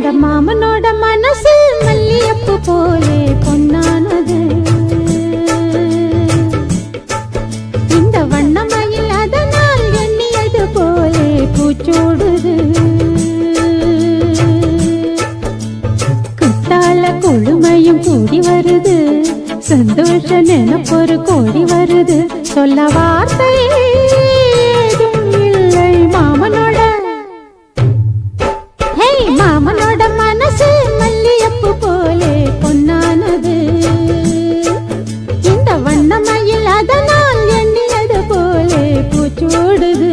இந்த மாமனோட மனசு மல்லியப்பு போலே பொன்னானது. இந்த வண்ணமயில் அதனால் எண்ணியது போலே பூச்சூடுது. குத்தால கொழுமையும் கூடி வருது, சந்தோஷ நினைப்பொரு கோடி வருது. சொல்ல வார்த்தை ஏதும் இல்லை மாமனோட. ஹே மாமனோட மனசு மல்லியப்பு போலே பொன்னானது. இந்த வண்ணமயில் அதனால் எண்ணியது போலே பூச்சூடுது.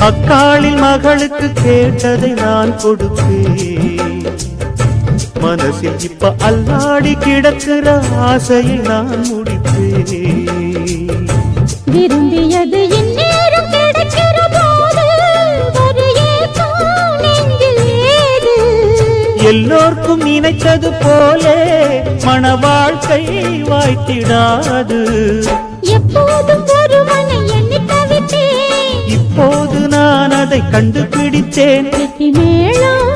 அக்காளின் மகளுக்கு கேட்டதை நான் கொடுப்பேன். மனசில் இப்ப அல்லாடி கிடக்கிற ஆசையை நான் முடிப்பேன். விரும்பியது இந்நேரம் கிடைக்கிற போது ஒரு ஏக்கம் நெஞ்சில் ஏது. எல்லோர்க்கும் நினைத்தது போலே மன வாழ்க்கை வாய்த்திடாது. எப்போதும் ஒருவனை எண்ணி தவித்தேன், இப்போது நான் அதை கண்டுபிடித்தேன். வெற்றி மேளம்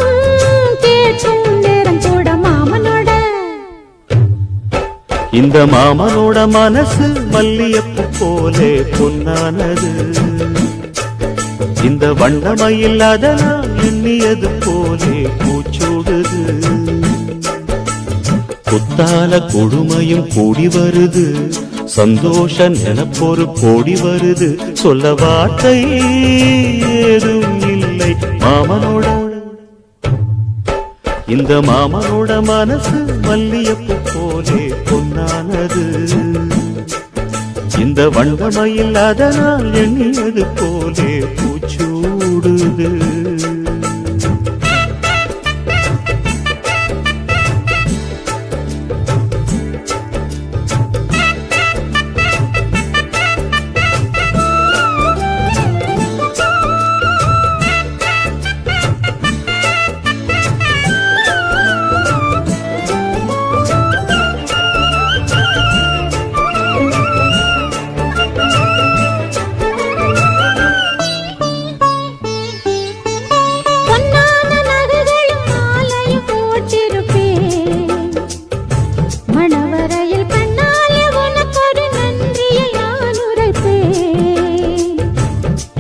கேட்கும் நேரம் கூட மாமனோட. இந்த மாமனோட மனசு மல்லியப்பு போலே பொன்னானது. இந்த வண்ணமயில் அதனால் எண்ணியது போலே பூச்சூடுது. குத்தால கொடுமையும் கூடி வருது, சந்தோஷ நினைப்பொரு கோடி வருது. சொல்ல வார்த்தை ஏதும் இல்லை மாமனோட. இந்த மாமனோட மனசு மல்லியப்பு போலே பொன்னானது. இந்த வண்ணமயில் அதனால் எண்ணியது போலே பூச்சூடுது.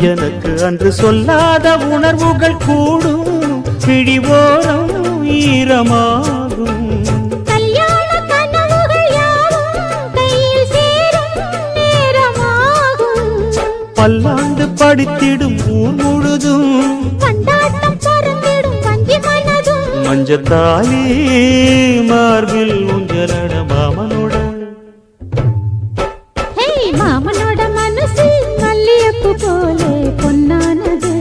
எனக்கு அன்று சொல்லாத உணர்வுகள் கூடும், பிடிவோரம் ஈரமாகும். கல்யாண கனவுகள் யாவும் கையில் சேரும் நேரமாகும். பல்லாண்டு படித்திடும் ஊர் முழுதும் கொண்டாட்டம் பறந்திடும் வஞ்சி மனதும். மஞ்சத்தாலி மார்பில் ஊஞ்சலட மாமனோட. ஹே மாமனோட மனசு மல்லியப்பு போலே பொன்னானது.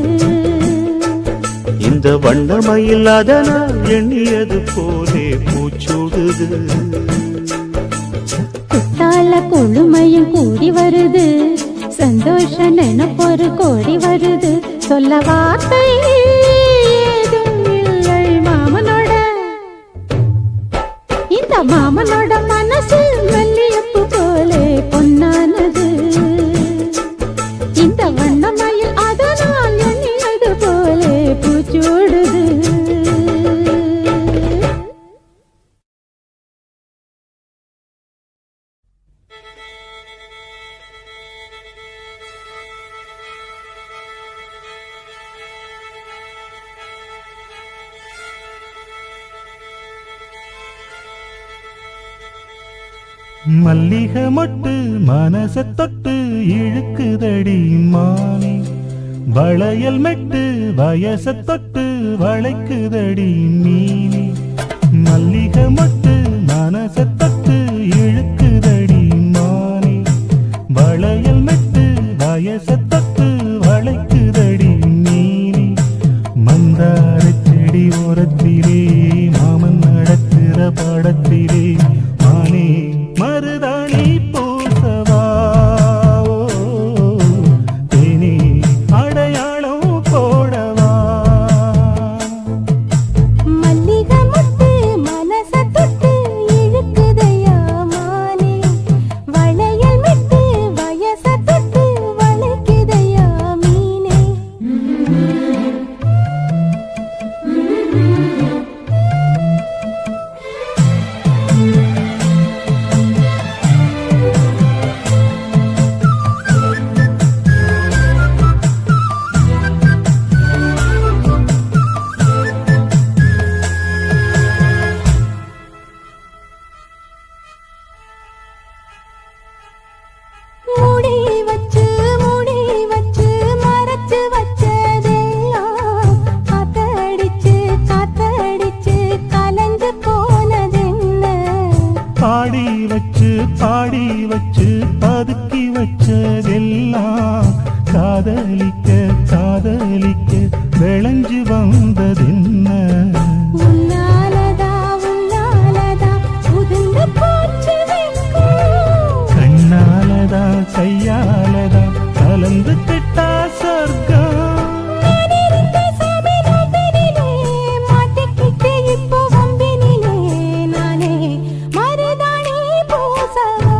இந்த வண்ணமயில் அதனால் எண்ணியது போலே பூச்சூடுது. குத்தால கொழுமையும் கூடி வருது, சந்தோஷ நினைப்பொரு கோடி வருது. சொல்ல வார்த்தை ஏதும் இல்லை மாமனோட. இந்த மாமனோட மனசு மல்லியப்பு போலே பொன்னானது. இந்த வண்ணமயில் அதனால் எண்ணியது போலே பூச்சூடுது. மல்லிகை மொட்டு மனச தொட்டு இழுக்குதடி மானே. வளையல் மெட்டு வயச தொட்டு வளைக்குதடி மீனே. மல்லிகை மொட்டு மனச தொட்டு இழுக்குதடி மானே. வளையல் மெட்டு வயச தொட்டு வளைக்குதடி மீனே. மந்தார செடி ஓரத்திலே மாமன் நடக்கிற பாடத்திலே மானே மருதாணி பூசவா தேனே அடையாளம் போடவா மல்லிகை முத்து மனச தொட்டு இழுக்குதையா மானே வளையல் விட்டு வயச தொட்டு வளைக்குதையா மீனே மூடி வச்சு மறைச்சு வச்சதெல்லாம் காத்தடிச்சு கலந்து போனதென்ன பாடி வச்சு பதுக்கி வச்சதெல்லாம் காதலிக்க விளைஞ்சு வந்ததென்ன உன்னாலதா உதிர்ந்து போச்சு வெட்கம் கண்ணாலதா கையாலதா கலந்து கிட்டா சொர்க்கம் நான் இருந்த சமீபத்தினிலே மாட்டிக்கிட்டு இப்போ வம்பினிலே நானே மருதாணி பூசவா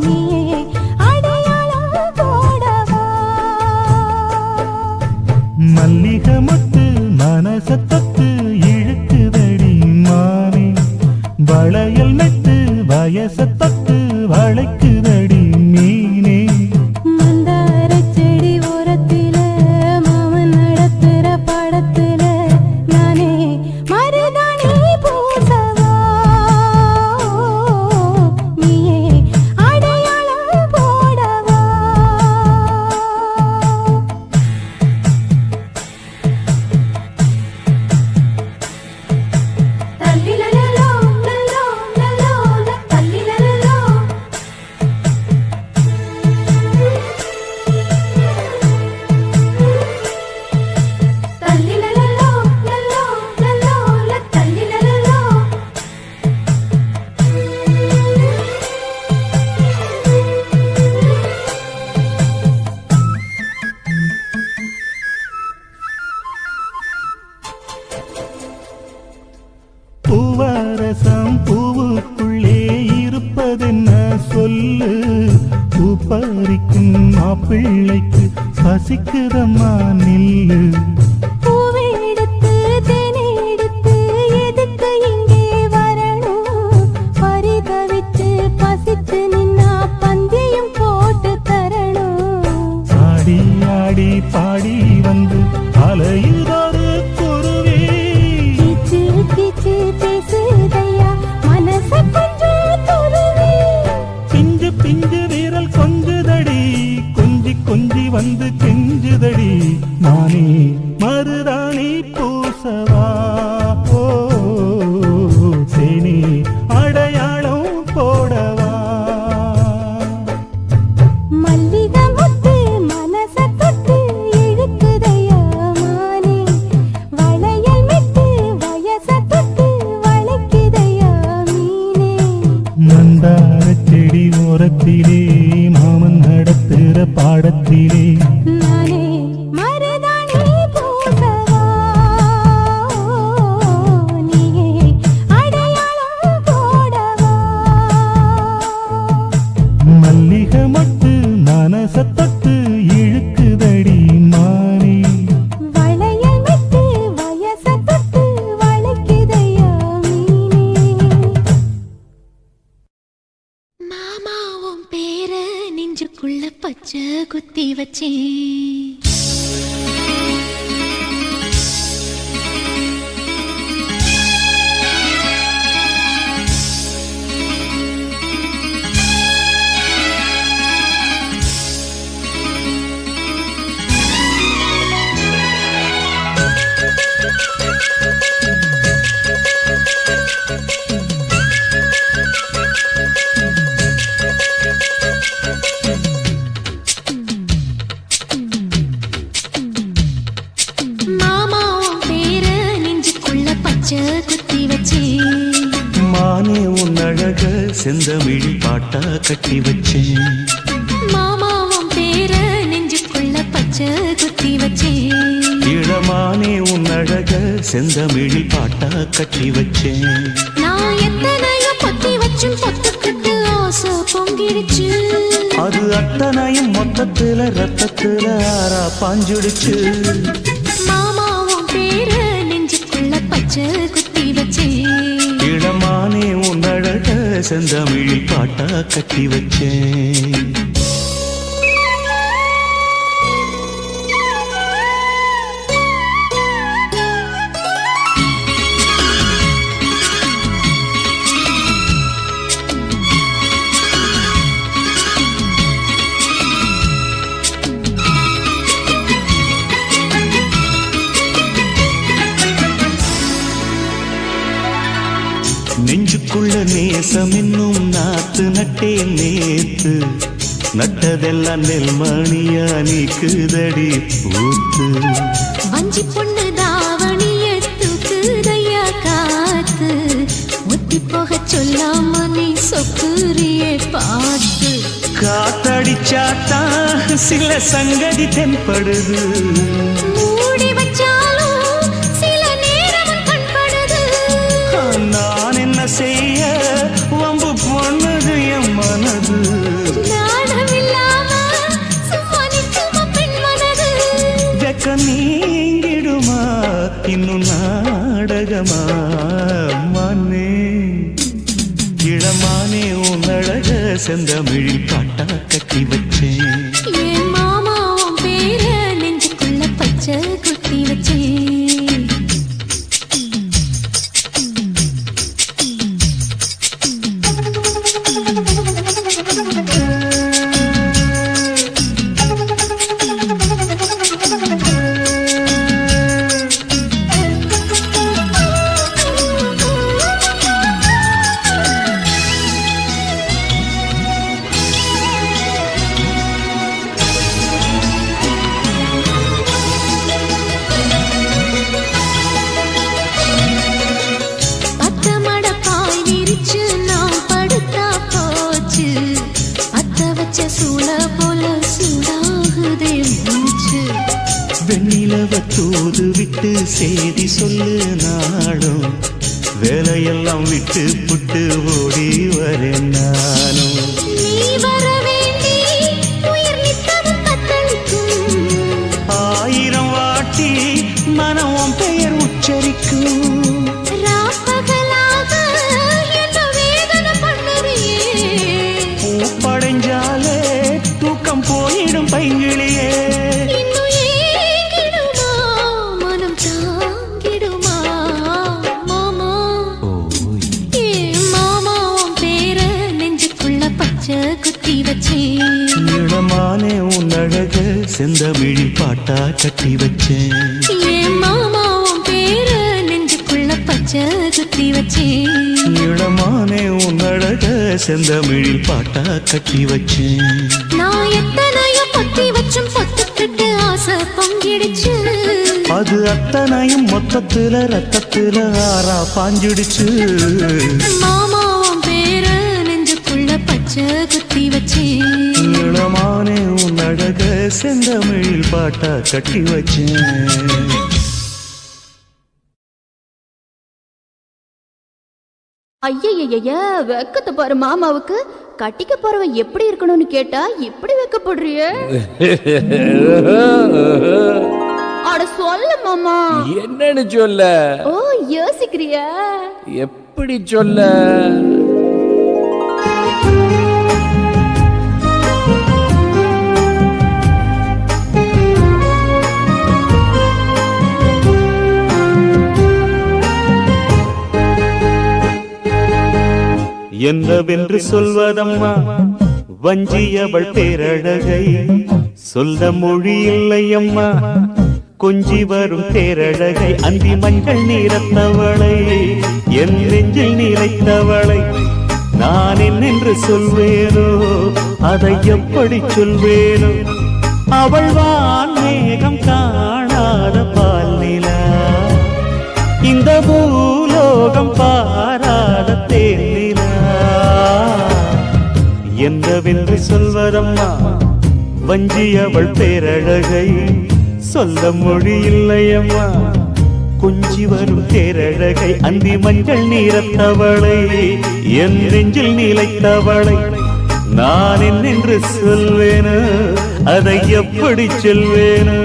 நீயே அடையாளம் போடவா மல்லிகை முத்து மனச தொட்டு இழுக்குதடி மானே வளையல் மெட்டு வயச தொட்டு வளைக்குதடி மீனே மந்தார செடி ஓரத்தில மாமன் நடத்துற படத்துல நானே மருதாணி பூசவா நீயே அடையாளம் போடவா தல்லிலலலோ லலோ லலோ தல்லிலலலோ தல்லிலலலோ லலோ லலோ தல்லிலலலோ பூவரசம் பூவுக்குள்ளே இருப்பதென்ன சொல்லு பூ பறிக்கும் மாப்பிள்ளைக்கு பசிக்குதம்மா நில்லு பூவெடுத்து தேனெடுத்து எதுக்கு இங்கே வரணும் பரிதவிச்சு பசிச்சு நின்னா பந்தியும் போட்டு தரணும் ஆடி ஆடி பாடி வந்து அலையுதொரு குருவி கீச்சு கீச்சு பேசுதையா மனச கொஞ்சம் துருவி பிஞ்சு வீரல் கொஞ்சுதடி கொஞ்சி வந்து கெஞ்சுதடி மானே மருதாணி பூசவா தேனே அடையாளம் போடவா மல்லிகை முத்து மனச தொட்டு இழுக்குதையா மானே வளையல் விட்டு வயச தொட்டு வளைக்குதையா மீனே மந்தார செடி ஓரத்திலே மாமன் நடத்துற பாடத்திலே நானே மருதாணி பூசவா நீயே அடையாளம் போடவா மல்லிகை மட்டு மனச தொட்டு இழுக்குதடி மானே வளையல் விட்டு வயச தொட்டு வளைக்குதையா மீனே மாமாவும் பேர நெஞ்சுக்குள்ள பச்சை குத்தி வச்சேன் பச்சை குத்தி வச்சேன். மானே உன் அழக செந்தமிழ் பாட்டா கட்டி வச்சேன். மாமாவும் பேர நெஞ்சுக்குள்ள பச்சை குத்தி வச்சேன். இளமானே உன் அழக செந்தமிழ் பாட்டா கட்டி வச்சேன். நான் எத்தனையோ பொத்தி வச்சும் பொத்துக்கிட்டு ஆசை பொங்கிடுச்சு. அது அத்தனையும் மொத்தத்துல ரத்தத்துல ஆறா பாஞ்சுடுச்சு. மாமாவும் பேர நெஞ்சுக்குள்ள பச்சை குத்தி வச்சேன். இளமானே உன் அழக செந்தமிழ் பாட்டா கட்டி வச்சேன். நெஞ்சுக்குள்ள நேசம் இன்னும் நாத்து நட்டேன் நேத்து. நட்டதெல்லாம் நெல்மணியா நீக்குதடி பூத்து. வஞ்சி பொண்ணு தாவணிய தூக்குதையா காத்து. முத்தி போக சொல்லாம நீ சொக்குரியே பார்த்து. காத்தடிச்சாத்தான் சில சங்கதி தென்படுது. மூடி வச்சாலும் சில நேரம் கண்படுது. நான் என்ன செய்ய வம்பு பொண்ணுது என் மனது. நாடமில்லாம சும்மா நிற்குமா பெண் மனது. வெக்க நீங்கிடுமா இன்னும் நாடகமா மானே. இளமானே உன் அழக செந்தமிழ் பாட்டா கட்டி வச்சேன். என் மாமாவும் பேர நெஞ்சுக்குள்ள பச்சை குத்தி வச்சேன். தூது விட்டு செய்தி சொல்லு நாடும். வேலையெல்லாம் விட்டு புட்டு ஓடி வரேன் நானும். நீ வர வேண்டி உயிர் நித்தமும் தத்தளிக்கும். 1000 வாட்டி மனம் பெயர் உச்சரிக்கும். ராப்பகலாக என்ன வேதனை பண்ணுறியே. பூப்படைஞ்சாலே தூக்கம் போயிடும் பைங்கிளியே. இளமானே உன் அழக செந்தமிழ் பாட்டா கட்டி வச்சேன். என் மாமாவும் பேர நெஞ்சுக்குள்ள பச்சை குத்தி வச்சேன். இளமானே உன் அழக செந்தமிழ் பாட்டா கட்டி வச்சேன். நான் எத்தனையோ பொத்தி வச்சும் பொத்துக்கிட்டு ஆசை பொங்கிடுச்சு. அது அத்தனையும் மொத்தத்துல ரத்தத்துல ஆறா பாஞ்சிடுச்சு. மாமாவும் பேர நெஞ்சுக்குள்ள பச்சை குத்தி வச்சேன். இளமானே உன் அழக செந்தமிழ் பாட்டா கட்டி வச்சேன். ஐயய்ய வெக்கத்தை பாரு மாமாவுக்கு. கட்டிக்க போறவன் எப்படி இருக்கணும்னு கேட்டா இப்படி வெக்கப்படுறிய. அட சொல்ல மாமா. என்னன்னு சொல்ல? ஓ யோசிக்கிறியா? எப்படி சொல்ல? என்னவென்று சொல்வதம்மா வஞ்சியவள் பேரழகை. சொல்ல மொழி இல்லையம்மா கொஞ்சி வரும் பேரழகை. அந்தி மஞ்சள் நீரத்தவளை என் நெஞ்சில் நீரைத்தவளை. நான் என்னென்று சொல்வேனோ அதை எப்படி சொல்வேனோ. அவள் வான்மேகம் காணாத பால் நிலா. இந்த பூலோகம் பாராத தேனிலா என்னவென்று சொல்வதம்மா வஞ்சி அவள் பேரழகை சொல்ல மொழி இல்லையம்மா கொஞ்சி வரும் தேரழகை அந்தி மஞ்சள் நீரத்தவளை என் நெஞ்சில் நிலைத்தவளை நான் என்னென்று சொல்வேனு அதை எப்படி சொல்வேனு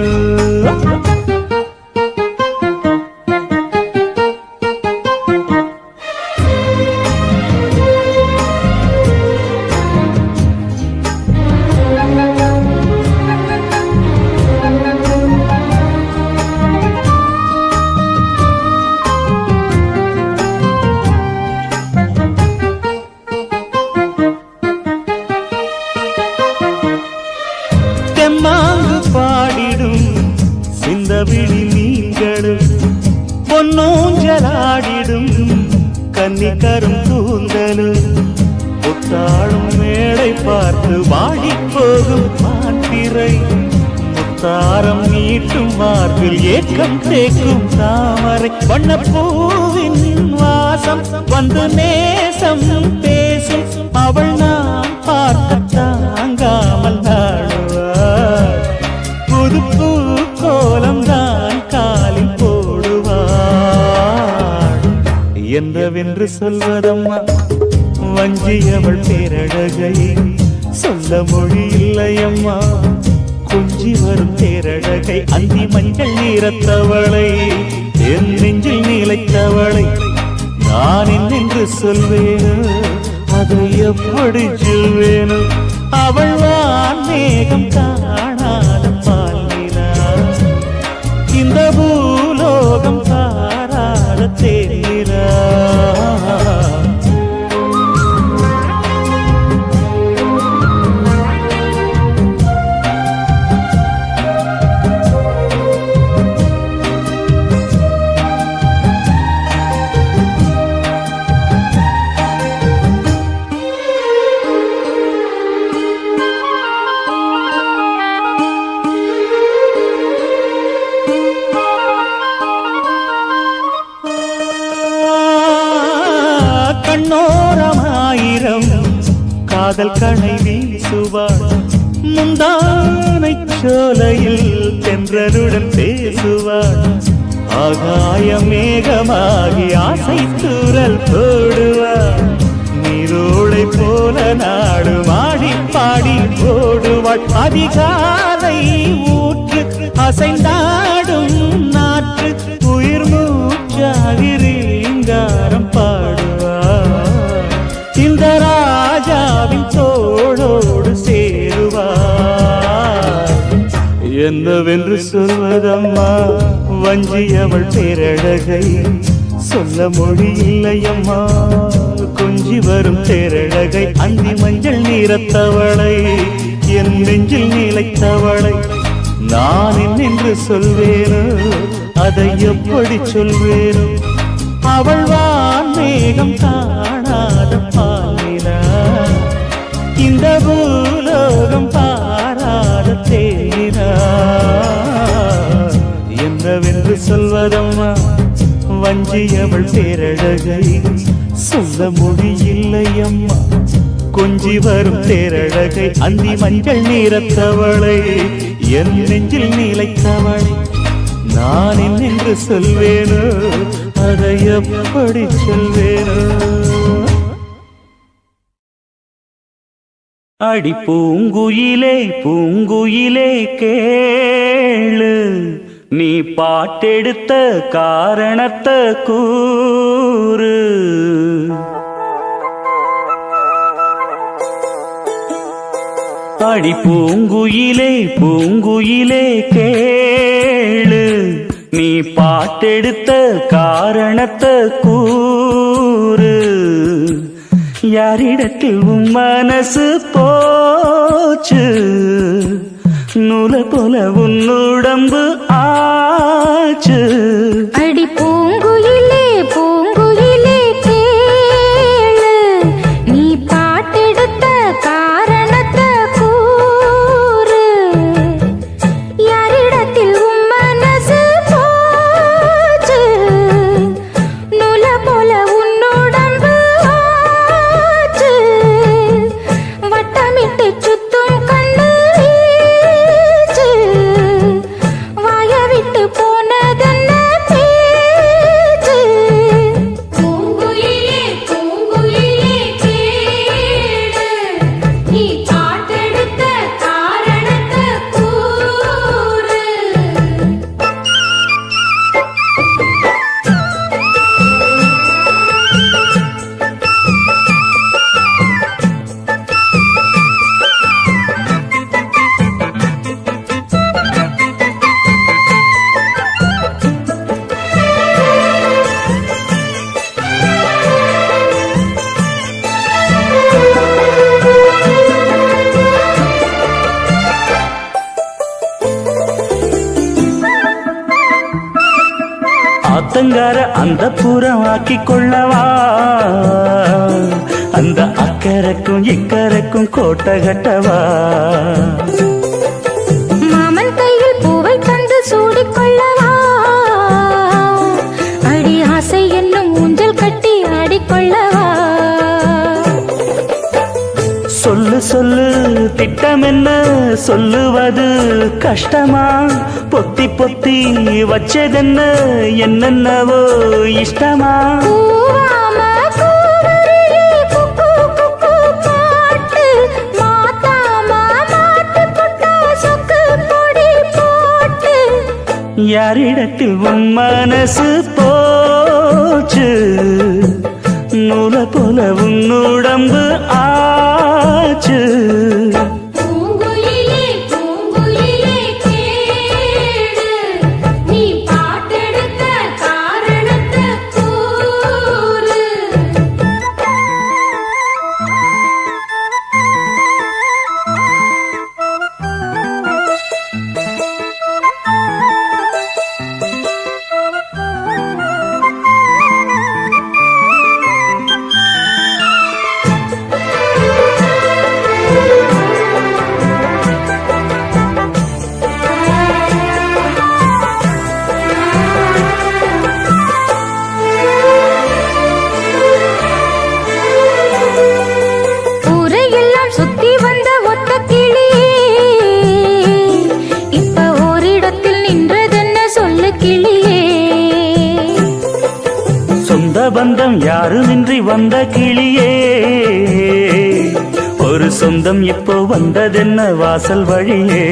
தெம்மாங்கு பாடிடும் சிந்தவிழி நீங்களும் பொன்னூஞ்சலாடிடும் கன்னிக்கரும் கூந்தலும் புத்தாளும் மேடை பார்த்து வாடி போகும் மாத்திரை முத்தாரம் நீட்டும் மார்பில் ஏக்கம் தேக்கும் தாமரை வண்ணப்பூவின் வாசம் வந்து நேசம் பேசும் அவள் நான் பார்க்க தாங்காமல் நாடுவாள் புது பூ கோலம் தான் காலில் போடுவாள் என்னவென்று சொல்வதம்மா வஞ்சி அவள் பேரழகை சொல்ல மொழி இல்லையம்மா கொஞ்சி வரும் தேரழகை அந்தி மஞ்சள் நீரத்தவளை என் நெஞ்சில் நிலைத்தவளை நான் என்னென்று சொல்வேனு அதை எப்படி சொல்வேனு அவள் வான் மேகம் காணாத பாலினா இந்த பூலோகம் பாராத தேனிலா கண்ணோரமாயிரம் காதல் கணை வீசுவாள் முந்தானை சோலையில் தென்றலுடன் பேசுவாள் ஆகாய மேகமாகி ஆசை தூரல் போடுவாள் நீரோளை போல நாடு மாடி பாடி போடுவாள் அதிகாலை ஊற்று அசைந்தாடும் நாற்று உயிர் மூச்சாகி ரீங்காரம் பாடுவாள் இந்த ராஜாவின் தோளோடு சேருவாள் என்னவென்று சொல்வதம்மா வஞ்சி அவள் பேரழகை சொல்ல மொழி இல்லையம்மா கொஞ்சி வரும் தேரழகை அந்தி மஞ்சள் நீரத்தவளை என் நெஞ்சில் நிலைத்தவளை நான் என்னென்று சொல்வேனோ அதை எப்படி சொல்வேனோ அவள் வான் மேகம் காணாத பாலினா இந்த பூலோகம் பாராத தேனிலா என்னவென்று சொல்வதம்மா வஞ்சி அவள் பேரழகை சொல்ல மொழி இல்லையம்மா கொஞ்சி வரும் தேரழகை அந்தி மஞ்சள் நீரத்தவளை என் நெஞ்சில் நிலைத்தவளை நான் என்னென்று சொல்வேனோ அதை எப்படி சொல்வேனோ அடி பூங்குயிலே பூங்குயிலே கேளு நீ பாட்டெடுத்த காரணத்தை கூறு அடி பூங்குயிலே பூங்குயிலே கேளு நீ பாட்டெடுத்த காரணத்தை கூறு யாரிடத்தில் உன் மனசு போச்சு நூல போல உன் உடம்பு ஆச்சு அடி பூங்குயிலே பூங்குயிலே கேளு நீ பாட்டெடுத்த காரணத்தை கூறு யாரிடத்தில் உன் மனசு போச்சு நூல ஆத்தங்கார அந்த புறம் ஆக்கி கொள்ளவா அந்த அக்கறைக்கும் இக்கரைக்கும் கோட்டை கட்டவா மாமன் கையில் பூவை தந்து சூடிக்கொள்ளவா அடி ஆசை என்னும் ஊஞ்சல் கட்டி ஆடிக்கொள்ளவா சொல்லு சொல்லு திட்டம் என்ன சொல்லுவது கஷ்டமா பொத்தி பொத்தி வச்சதென்ன என்னென்னவோ இஷ்டமா யாரிடத்தில் உன் மனசு போச்சு நூல போல உன் உடம்பு ஆச்சு பந்தம் யாருமின்றி வந்த கிளியே ஒரு சொந்தம் இப்போ வந்ததென்ன வாசல் வழியே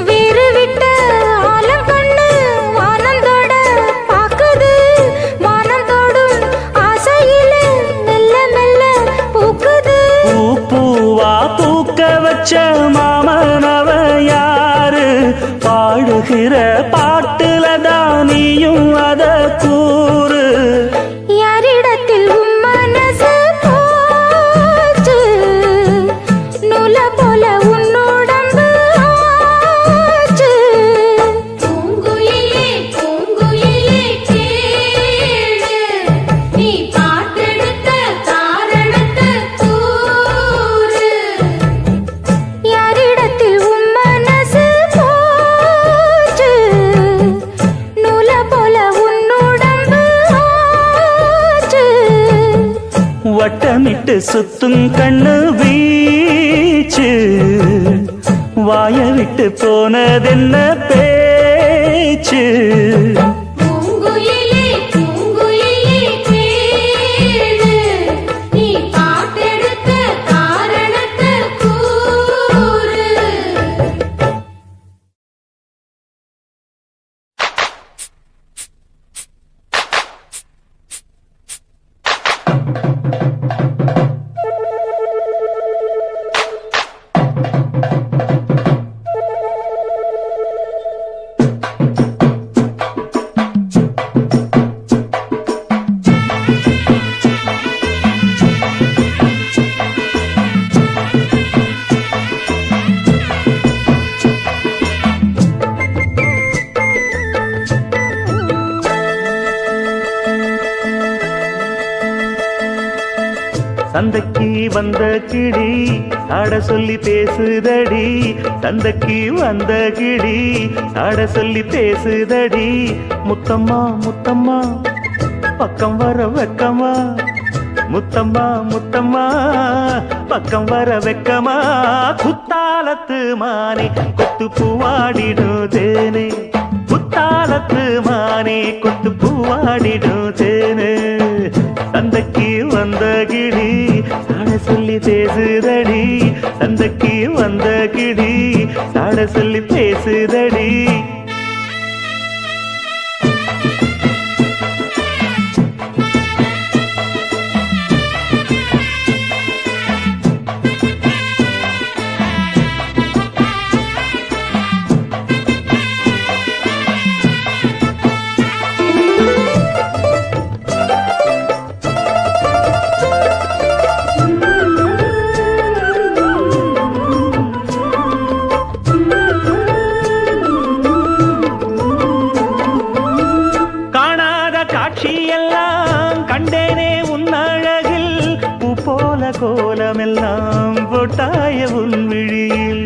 வீறு விட்ட ஆலம் கண்ணு வானந்தோட பாக்குது வானந்தோடும் ஆசையிலே மெல்ல மெல்ல பூக்குது பூவா பூக்க வச்ச மாமனவ யாரு பாடுகிற பாட்டுலதான் நீயும் அத கூறு யாரிடத்தில் உன் மனசு போச்சு நூல போல உன் உடம்பு ஆச்சு பூங்குயிலே பூங்குயிலே கேளு நீ பாட்டெடுத்த காரணத்தை கூறு யாரிடத்தில் உன் மனசு போச்சு நூல போல உன் உடம்பு ஆச்சு வட்டமிட்டு சுத்தும் கண்ணு வீச்சு வாய விட்டு போனதென்ன பேச்சு பூங்குயிலே பூங்குயிலே கேளு நீ பாட்டெடுத்த காரணத்தை கூறு சந்தைக்கு வந்த கிளி சாட சொல்லி பேசுதடி சந்தைக்கு வந்த கிளி சாட சொல்லி பேசுதடி முத்தம்மா முத்தம்மா பக்கம் வர வெக்கமா முத்தம்மா முத்தம்மா பக்கம் வர வெக்கமா குத்தாலத்து மானே கொத்து பூவாடிடும் தேனே குத்தாலத்து மானே கொத்து பூவாடிடும் தேனே சந்தைக்கு வந்த கிளி சாட சொல்லி பேசுதடி சந்தைக்கு வந்த கிளி சாட சொல்லி பேசுதடி கோலமெல்லாம் போட்டாய உன் விழியில்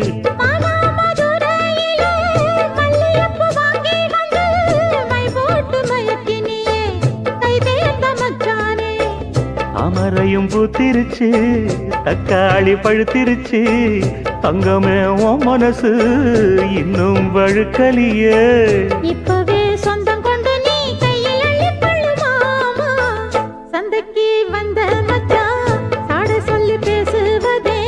அமரையும் பூத்திருச்சு தக்காளி பழுத்திருச்சு தங்கமே உன் மனசு இன்னும் வழுக்கலியே இப்பவே சொந்தம் கொண்டு நீ கையில் அள்ளிக்கொள்ளு மாமா சந்தைக்கு வந்த மச்சான் சாட சொல்லி பேசுவதே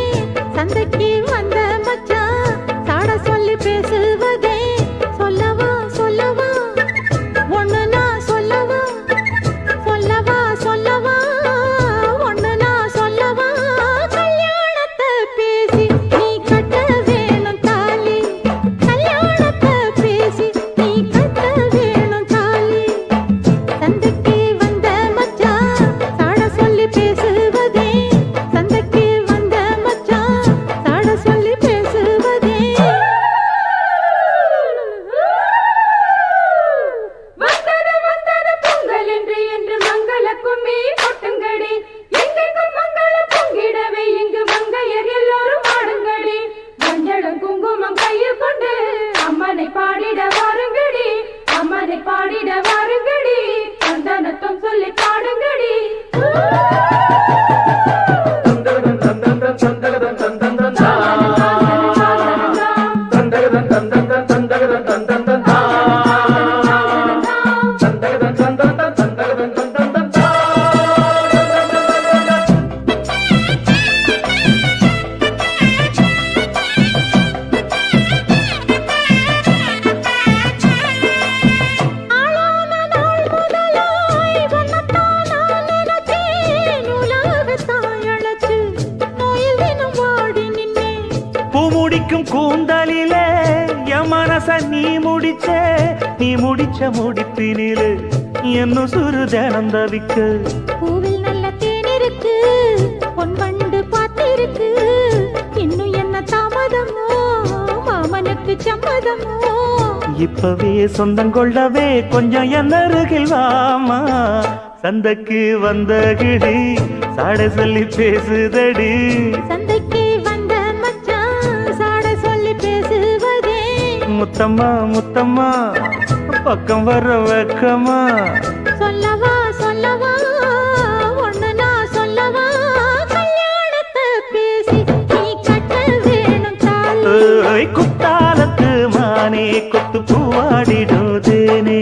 சந்தைக்கு வந்த மச்சான் சாட சொல்லி பேசுவதே சொல்லவா சொல்லவா ஒண்ணு நான் சொல்லவா சொல்லவா சொல்லவா ஒண்ணு நான் சொல்லவா கல்யாணத்தை பேசி நீ கட்ட வேணும் தாலி கல்யாணத்தை பேசி நீ கட்ட வேணும் தாலி சந்தைக்கு வந்த மச்சான் சாட சொல்லி பேசுவதே சந்தைக்கு வந்த மச்சான் சாட சொல்லி பேசுவதே வந்தது பொங்கல் என்று மங்கள கும்மி கொட்டுங்கடி எங்கெங்கும் மங்கள பொங்கிடவே இங்கு மங்கையர் எல்லோரும் ஆடுங்கடி மஞ்சளும் குங்குமம் கையில் கொண்டு அம்மனை பாடிட வாருங்கடி அம்மனை பாடிட வாருங்கடி சந்தனத்தும் சொல்லி பாடுங்கடி பூமுடிக்கும் கூந்தலிலே என் மனச நீ முடிச்ச முடிப்பினிலே என்ன சுரு தினம் தவிக்க பூவில் நல்ல தேன் இருக்கு பொன் வண்டு பார்த்திருக்கு இன்னும் என்ன தாமதமோ மாமனுக்கு சம்மதமோ இப்பவே சொந்தம் கொள்ளவே கொஞ்சம் என் அருகில் வாமா சந்தைக்கு வந்த கிடி சாட சொல்லி பேசுதடி சந்தைக்கு வந்த மச்சான் சாட சொல்லி பேசுவதே முத்தம்மா முத்தம்மா பக்கம் வர வெக்கமா சொல்லவா சொல்லவா ஒண்ணு நான் சொல்லவா கல்யாணத்தை பேசி நீ கட்ட வேணும் தாலி ஏய் குத்தாலத்து மானே கொத்து பூவாடிடுதேனே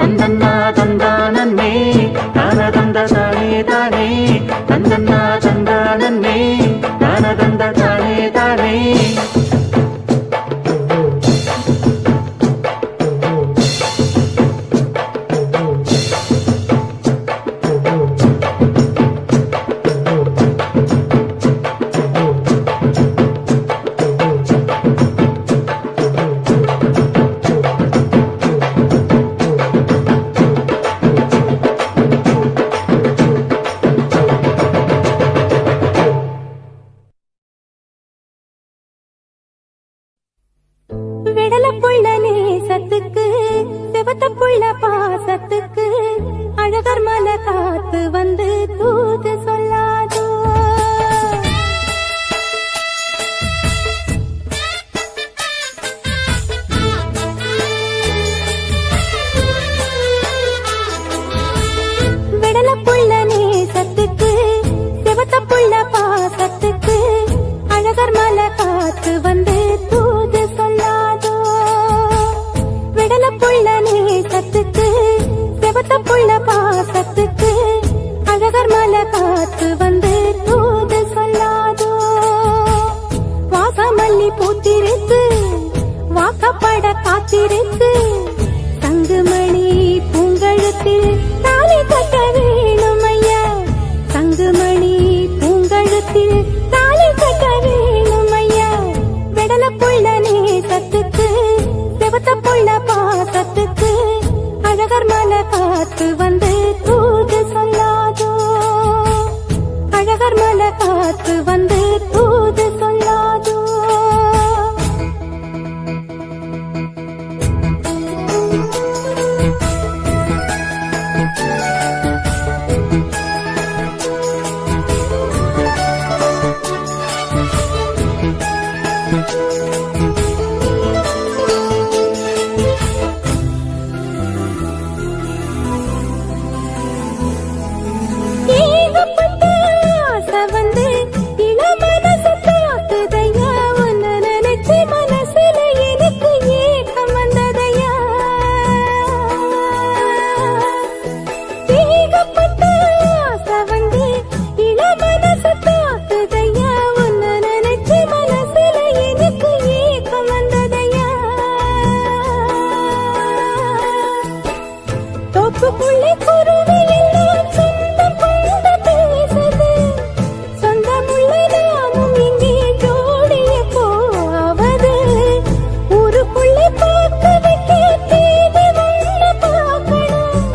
தந்தன்னா தந்தானே தான தந்த தானே தானே தந்தன்னா தந்தானே தான தந்த தானே தானே விடலப்புள்ள நேசத்துக்கு சிவத்தப்புள்ள பாசத்துக்கு அழகர் மலை காத்து வந்து தூது சொல்லாதோ விடலப்புள்ள நேசத்துக்கு சிவத்தப்புள்ள பாசத்துக்கு அழகர் மலை காத்து வந்து தூது சொல்லாதோ விடலப்புள்ள நேசத்துக்கு சிவத்தப்புள்ள பாசத்துக்கு அழகர் மலை காத்து வந்து தூது சொல்லாதோ வாசமல்லி பூத்திருக்கு வாக்கப்பட காத்திருக்கு தங்குமணி பூங்கழுத்தில் தாலி கட்ட வேணும் ஐயா தங்குமணி பூங்கழுத்தில் தாலி கட்ட வேணும் ஐயா விடலப்புள்ள நேசத்துக்கு சிவத்தப்புள்ள பாசத்துக்கு அழகர் மலை காத்து வந்து தூது சொல்லாதோ அழகர் மலை காத்து வந்து தூது சொல்லாதோ ஊருக்குள்ளே குருவி எல்லாம் சொந்தம் கொண்டு பேசுது. சொந்தமுள்ள நானும் இங்கே ஜோடிய போவது. ஊருக்குள்ளே பார்க்க வைக்க தேடி ஒண்ணு பார்க்கணும்.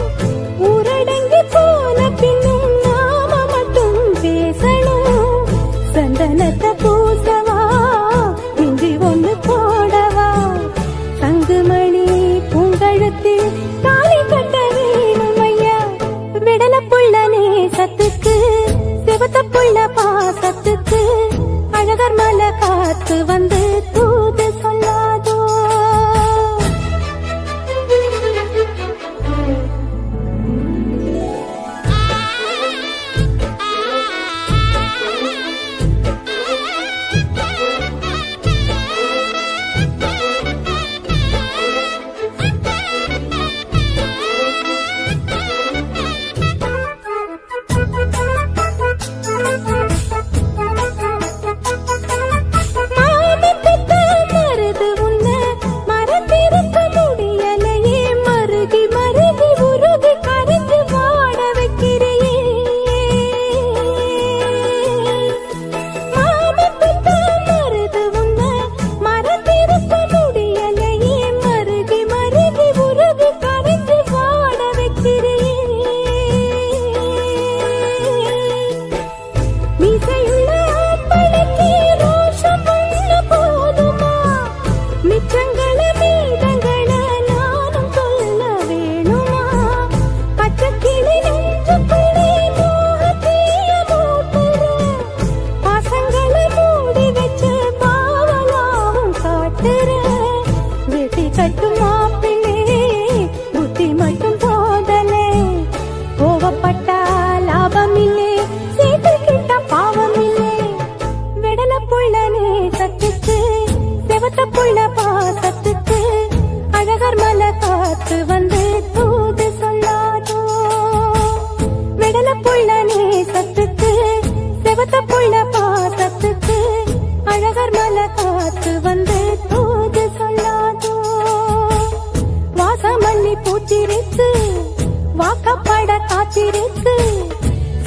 ஊரடங்கி போன பின்னும் நாம மட்டும் பேசணும். சந்தனத்தை பூசவா இஞ்சி ஒண்ணு போடவா, சங்குமணி பூங்கழுத்தில் தாலி கட்ட வேணும் ஐயா. விடல புள்ள நேசத்துக்கு சிவத்த புள்ள பாசத்துக்கு அழகர் மலை காத்து வந்து தூது சொல்லாதோ.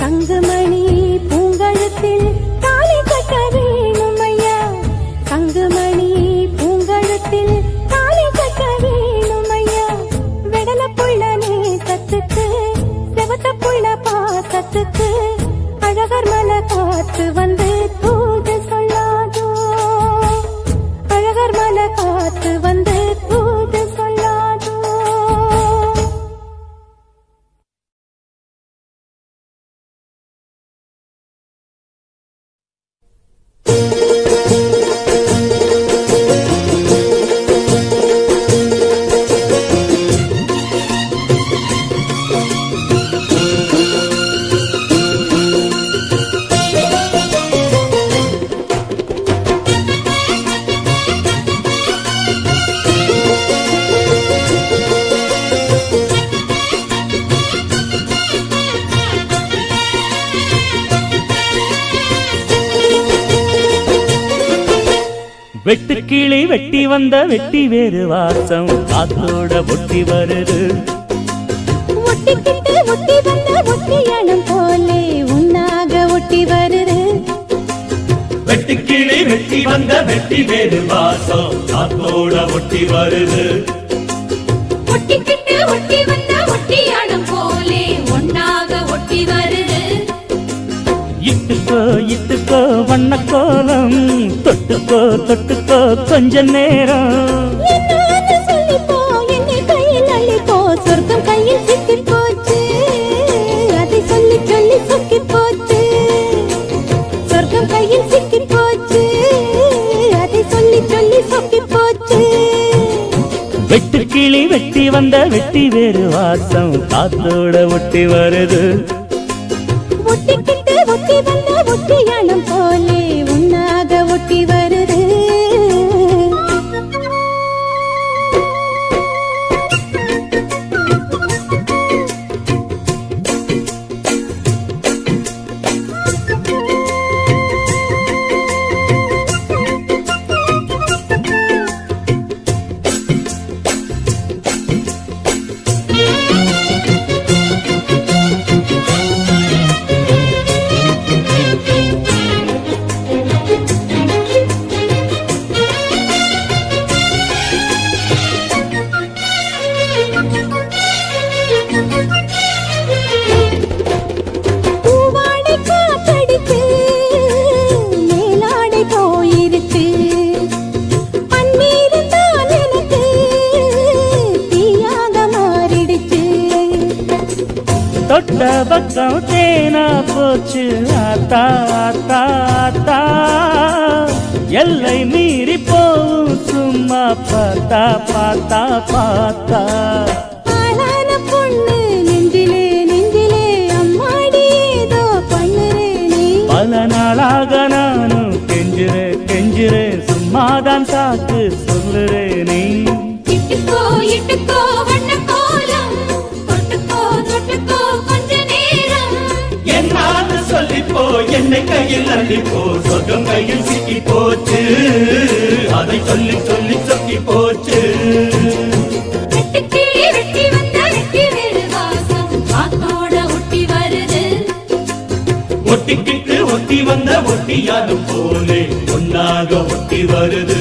சங்குமணி பூங்கழுத்தில் தாலி கட்ட வேணும் ஐயா. சங்குமணி பூங்கழுத்தில் தாலி கட்ட வேணும் ஐயா. விடல புள்ள நேசத்துக்கு செவத்த புள்ள பாசத்துக்கு அழகர் மலை காத்து வந்து தூது சொல்லாதோ. அழகர் மலை காத்து வந்து தூது சொல்லாதோ. வெட்டுக்கிளி வெட்டி வந்த வெட்டி வேறு வாசம் காத்தோட ஒட்டி வருது. ஒட்டிக்கிட்டு ஒட்டி வந்த ஒட்டியானம் போலே உன்னாக ஒட்டி வருது. வெட்டுக்கிளி வெட்டி வந்த வெட்டி வேறு வாசம் காத்தோட ஒட்டி வருது. ஒட்டிக்கிட்டு ஒட்டி வந்த ஒட்டியானம் போலே ஒன்னாக ஒட்டி வருது. இட்டுக்கோ இட்டுக்கோ வண்ண கோலம் தொட்டுக்கோ தொட்டுக்கோ கொஞ்ச நேரம். என்ன சொல்லிப்போ என்னை கையில் அள்ளிப்போ சொர்க்கம் கையில் சிக்கி போச்சு. அதை சொல்லி சொல்லி சொக்கி போச்சு. சொர்க்கம் கையில் சிக்கி போச்சு. அதை சொல்லி சொல்லி சொக்கி போச்சு. வெட்டுக்கிளி வெட்டி வந்த வெட்டி வேறு வாசம் காத்தோட ஒட்டி வருது. ஒட்டிக்கிட்டு ஒட்டி வந்த ஒட்டியானம் போலே உன்னாக ஒட்டி வருது. தொட்ட பக்கம் தேனா போச்சு ஆத்தா ஆத்தா ஆத்தா எல்லை மீறி போவும் சும்மா பார்த்தா பார்த்தா பார்த்தா ஆளான பொண்ணு நெஞ்சிலே நெஞ்சிலே அம்மாடி ஏதோ பண்ணுறேனே பல நாளாக நானும் கெஞ்சுறேன் கெஞ்சுறேன் சும்மாதான் சாக்கு சொல்லுறேனே இட்டுக்கோ இட்டுக்கோ வண்ண கோலம் தொட்டுக்கோ தொட்டுக்கோ கொஞ்ச நேரம் என்னான்னு சொல்லிப்போ என்னை கையில் அள்ளிப்போ சொர்க்கம் கையில் சிக்கி போச்சு அதை சொல்லி சொல்லி சொக்கி போச்சு வெட்டுக்கிளி வெட்டி வந்த வெட்டி வேறு வாசம் காத்தோட ஒட்டி வருது ஒட்டிக்கிட்டு ஒட்டி வந்த ஒட்டியாலும் போலே ஒன்னாக ஒட்டி வருது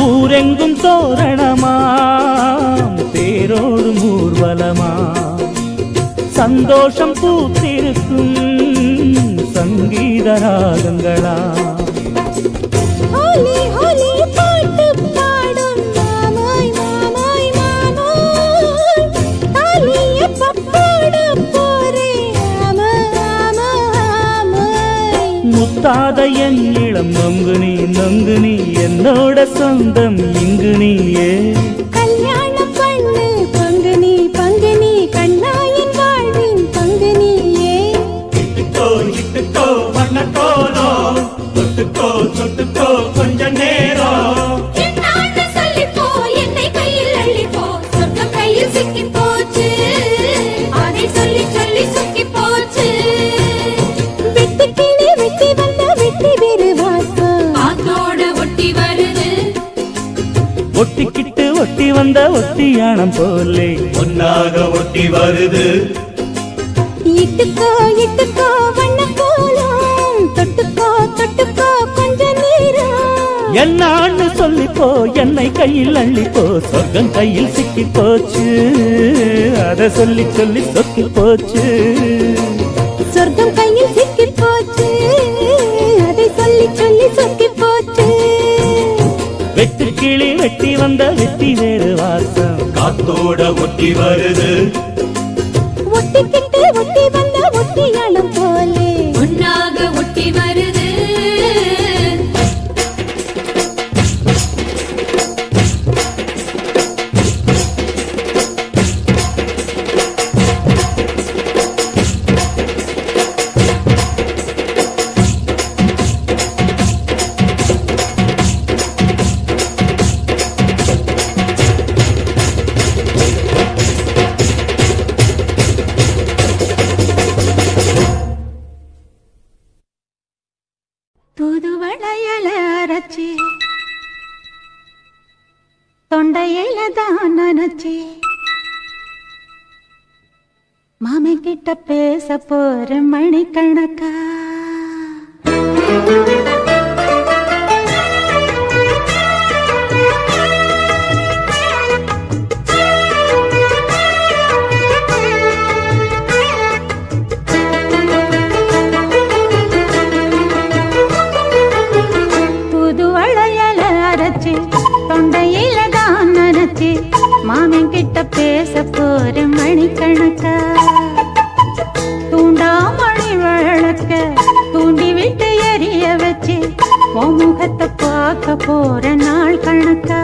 ஊரெங்கும் தோரணமாம் தேரோடும் ஊர்வலமா சந்தோஷம் பூத்திருக்கும் சங்கீத ராகங்களா ஹோலி ஹோலி பாட்டு பாடும் மாமாய் மாமாய் மாமாய் தாலிய பப்பாட போரே ஆமா ஆமா ஆமாய் முத்தாத என் இளம் நொங்கு நீ என்னோட சொந்தம் இங்கு நீயே கல்யாணம் பண்ணு பங்கு நீ கண்ணாயின் வாழ்வின் பங்கு நீயே இட்டுக்கோ இட்டுக்கோ வண்ண கோலோ தொட்டுக்கோ தொட்டுக்கோ கொஞ்ச நேரம் என்னான்னு சொல்லிப்போ என்னை கையில் அள்ளிப்போ சொர்க்கம் கையில் சிக்கி போச்சு அதை சொல்லி சொல்லி சொக்கி போச்சு வெட்டுக்கிளி வெட்டி வந்த வெட்டி வேறு வாசம் காத்தோட ஒட்டி வருது ஒட்டிக்கிட்டு ஒட்டி வந்த ஒட்டியானம் போலே ஒன்னாக ஒட்டி வருது இட்டுக்கோ இட்டுக்கோ வண்ண கோலம் தொட்டுக்கோ தொட்டுக்கோ கொஞ்ச நேரம் என்னான்னு சொல்லிப்போ என்னை கையில் அள்ளிப்போ சொர்க்கம் கையில் சிக்கி போச்சு அதை சொல்லி சொல்லி சொக்கி போச்சு சொர்க்கம் கையில் சிக்கி போச்சு அதை சொல்லி சொல்லி சொக்கி போச்சு வெட்டு கிளி வெட்டி வந்த வெட்டி வேறு வாசம் காத்தோட ஒட்டி வருது ஒட்டிக்கிட்டு ஒட்டி வந்த ஒட்டியாளம் போலே ஒன்னாக ஒட்டி வருது தூதுவளையல அரைச்சி தொண்டையில தான் நினைச்சி மாமன் கிட்ட பேச போற மணிக்கணக்கா தொண்டையில தான் நினைச்சு மாமன் கிட்ட பேச போற மணிக்கணக்கா தூண்டாமணி விளக்க தூண்டி விட்டு எரிய வச்சு உன் முகத்தை பார்க்க போற நாள் கணக்கா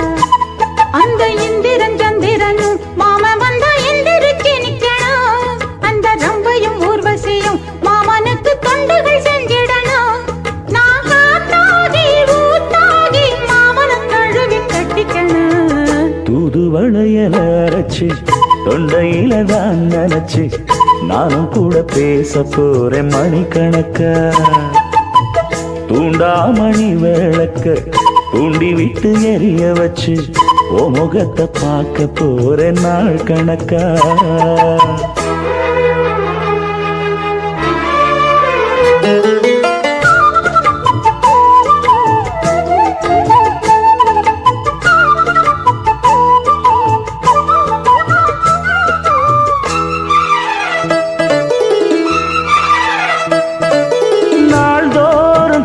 அந்த இந்திரன் சந்திரனும் மாமன் வந்த எந்திரிச்சு நிக்கணும் அந்த ரம்பையும் ஊர்வசியும் மாமனுக்கு தொண்டுகள் செஞ்சிடணும் நான் காத்தாகி ஊத்தாகி மாமனை கழுவி கட்டிக்கணும் தூதுவளையல அரைச்சு தொண்டையில தான் நினைச்சு நானும் கூட பேச போறேன் மணிக்கணக்கா தூண்டாமணி விளக்க தூண்டி விட்டு எரிய வச்சு ஓ முகத்தை பார்க்க போற நாள் கணக்கா.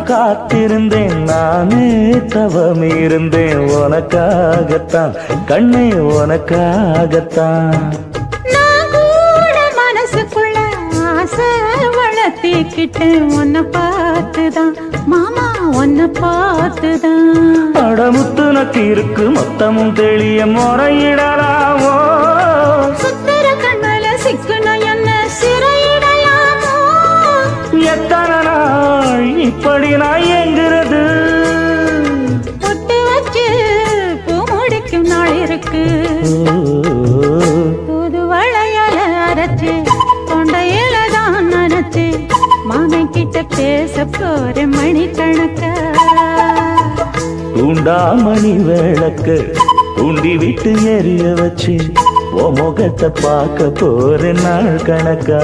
காத்திருந்தேன் நானே தவம் இருந்தேன் உனக்காகத்தான் கண்ணே உனக்காகத்தான். நான் கூட மனசுக்குள்ள ஆசை வளர்த்திக்கிட்டேன் உன்னை பார்த்துதான் மாமா உன்னை பார்த்துதான். படமுத்து நக்கு இருக்கு மொத்தமும் தெளிய முறையிடலாமோ சுத்தர கண்மல சிக்கணும் என்ன சிறையிடலாமோ. எத்தனை நாள் இப்படி நான் எங்கிறது பொட்டு வச்சு பூ முடிக்கும் நாள் இருக்கு. புது வளையல அரைச்சு தொண்டையில தான் நினைச்சு மாமன் கிட்ட பேச போற மணிக்கணக்கா. தூண்டாமணி விளக்க தூண்டி விட்டு எரிய வச்சு ஓ முகத்தை பார்க்க போற நாள் கணக்கா.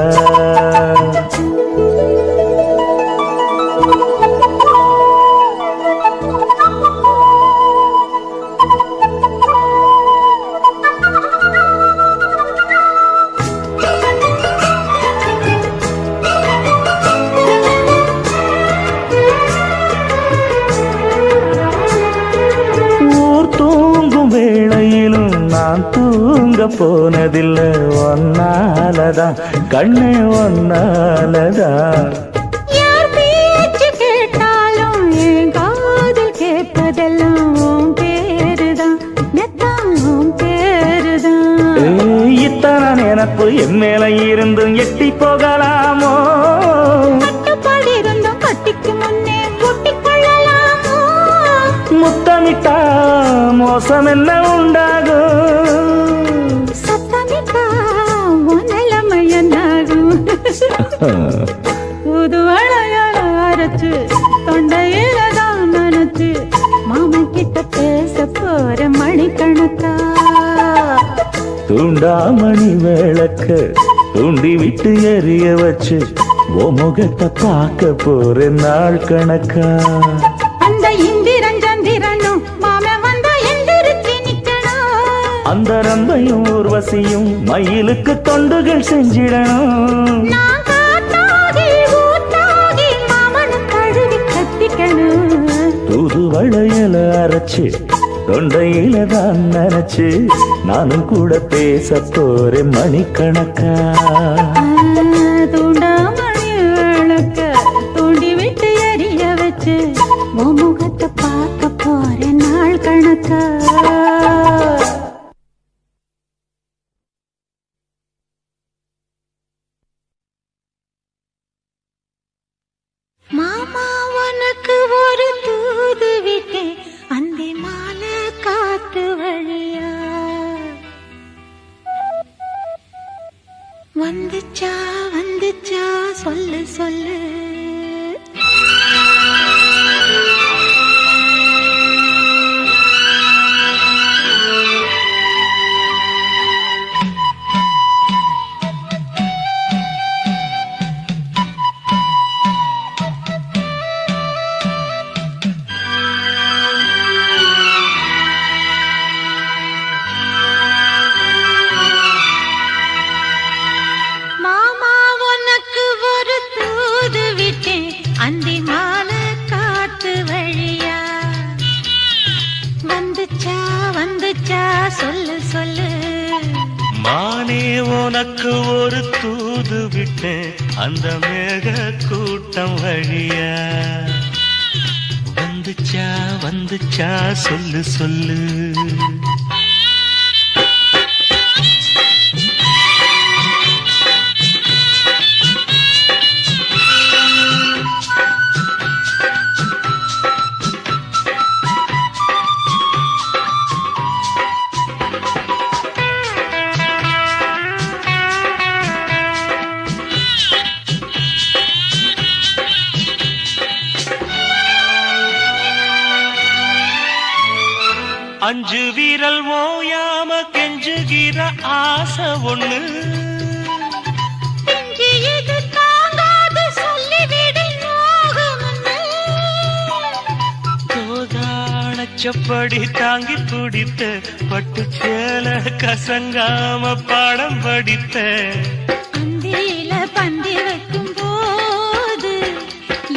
வேளையிலும் நான் தூங்க போனதில்லை ஒன்னாலதான் கண்ணே ஒன்னாலதான். யார் பேச்சு கேட்டாலும் என் காதில் கேட்பதெல்லாம் உன் பேருதான் மெத்தான் உன் பேருதான். இத்தனை நினப்பு என் மேல இருந்தும் எட்டி போகலாமோ கட்டுப்பாடு இருந்தும் கட்டிக்கு முன்னே கூட்டிக்கொள்ளலாமோ. முத்தமிட்டா மோசம் என்ன உண்டாகும் சத்தமிட்டா உன் நிலைமை என்னாகும். புது வளையல அரைச்சு தொண்டையில தான் நினைச்சு மாமன் கிட்ட பேச போற மணிக்கணக்கா. தூண்டாமணி விளக்க தூண்டி விட்டு எரிய வச்சு ஓ முகத்தை பார்க்க போற நாள் கணக்கா. அந்த இந்திரன் சந்திரனும் மாமன் வந்தா எந்திரிச்சு நிக்கணும். அந்த ரம்பையும் ஊர்வசியும் மயிலுக்கு தொண்டுகள் செஞ்சிடணும். நான் காத்தாகி ஊத்தாகி மாமனும் கழுவி கத்திக்கணும். தூது வளையல அரைச்சு தொண்டையில தான் நினைச்சு நானும் கூட பேச போறேன் மணிக்கணக்கா. தூண்டாமணி விளக்க தூண்டி விட்டு எரிய வச்சு உன் முகத்தை பார்க்க போற நாள் கணக்கா. மாமா உனக்கு ஒரு தூது விட்டேன் அந்த மாலை காத்து வழியா வந்துச்சா வந்துச்சா சொல்லு சொல்லு. மாமா உனக்கு ஒரு தூது விட்டேன் அந்தி மாலை காட்டு வழியா வந்துச்சா வந்துச்சா சொல்லு சொல்லு. மானே உனக்கு ஒரு தூது விட்டேன் அந்த மேக கூட்டம் வழியா வந்துச்சா வந்துச்சா சொல்லு சொல்லு. அஞ்சு வீரல் ஓயாம கெஞ்சுகிற ஆசை ஒண்ணு தோதானச்சப்படி தாங்கி பிடித்த பட்டு சேல கசங்காம பாடம் படித்த அந்தியில பந்தி வைக்கும் போது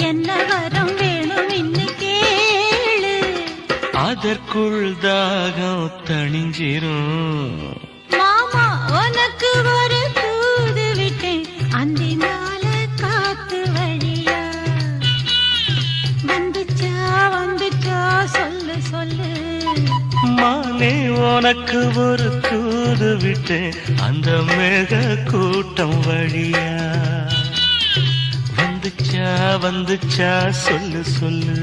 என்ன வரம் வேணும் இன்னும் கேளு அதற்குள் தாகம் தணிஞ்சிரும் மாமா உனக்கு ஒரு தூது விட்டேன் அந்தி மாலை காத்து வழியா வந்துச்சா வந்துச்சா சொல்லு சொல்லு மானே உனக்கு ஒரு தூது விட்டேன் அந்த மேக கூட்டம் வழியா வந்துச்சா வந்துச்சா சொல்லு சொல்லு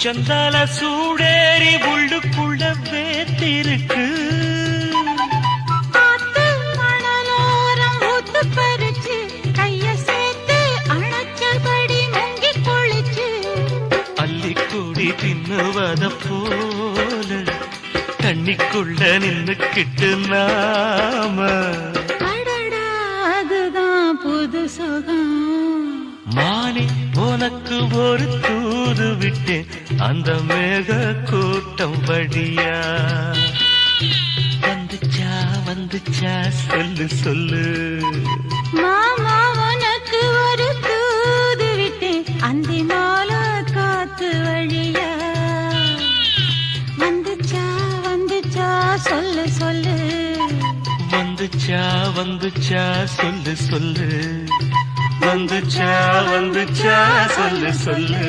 சந்தல சூடேறி உள்ளுக்குள்ள வேத்திருக்கு ஆத்து மணலோரம் ஊத்து பறிச்சு கைய சேர்த்து அணைச்சபடி முங்கி குளிச்சு அள்ளிக்கூடி தின்னுவத போல தண்ணிக்குள்ள நின்னுக்கிட்டு நாம அடடா அதுதான் புது சுகம் மானே உனக்கு ஒரு தூது விட்டேன் அந்த மேக கூட்டம் வழியா வந்துச்சா வந்துச்சா சொல்லு சொல்லு மாமா உனக்கு ஒரு தூது விட்டேன் அந்தி மாலை காத்து வழியா வந்துச்சா வந்துச்சா சொல்லு சொல்லு வந்துச்சா வந்துச்சா சொல்லு சொல்லு வந்துச்சா வந்துச்சா சொல்லு சொல்லு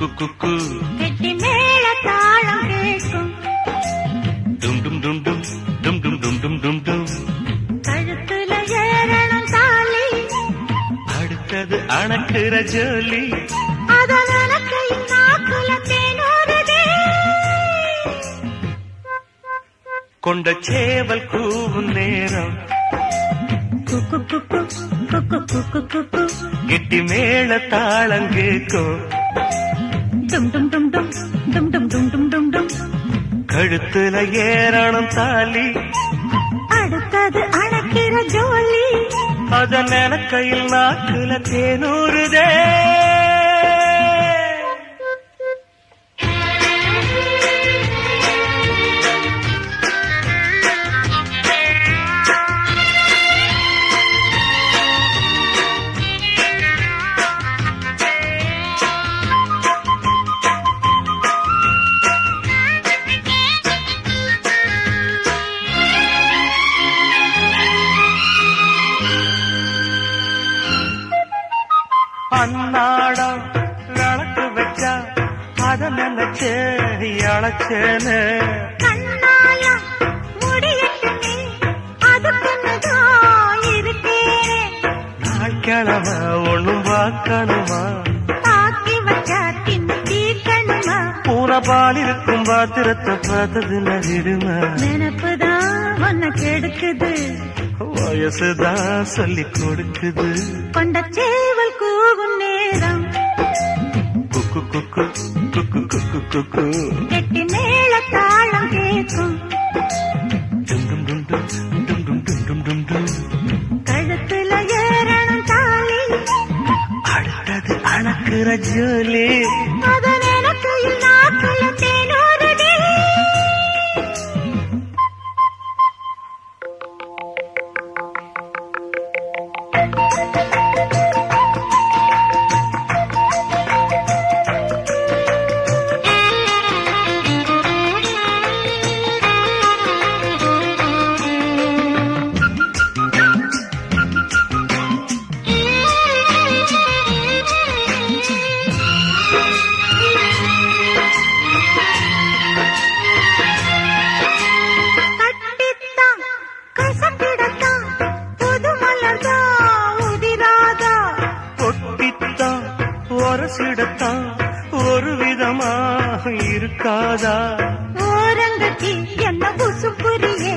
கெட்டி மேல தாளம் கேட்கும் டும் டும் டும் டும் டும் டும் டும் டும் டும் டும் கழுத்துல ஏறணும் தாலி அடுத்தது அணக்குற ஜோலி அதன் அணக்கை நாக்குல தேனோருதே கொண்ட சேவல் கூவும் நேரம் குக்கு குக்கு குக்கு குக்கு குக்கு கெட்டி மேல தாளம் கேட்கும் டும் டும் டும் டும் டும் டும் டும் டும் டும் டும் கழுத்துல ஏறணும் தாலி அடுத்தது அணக்கிற ஜோலி அதன் எனக்கையில் நாக்குல தேனூறுதே அன்னாடம் விளக்கு வச்சா அத நினைச்சே அழைச்சேன்னு கண்ணாலம் முடியட்டுமே அதுக்குன்னுதான் இருக்கேன் நாள் கிழமை ஒண்ணும் பார்க்கணுமா தாக்கி வச்சா தின்னு தீர்க்கணுமா பூனை பால் இருக்கும் பாத்திரத்தை பார்த்தது நகிடுமா நினப்புதான் உன்னை கெடுக்குது வயசுதான் சொல்லி கொடுக்குது கொண்ட சேவல் கூவும் நேரம் குக்கு குக்கு குக்கு குக்கு குக்கு கெட்டி மேல தாளம் கேட்கும் டும் டும் டும் டும் டும் டும் டும் டும் டும் கழுத்துல ஏறணும் தாலி ஏத்துற ஜோலி அதன் எனக்கு நாக்குல தேனோரடி ஒரு விதமா இருக்காதா ஓரங்கட்டி என்ன புசுப்புரியே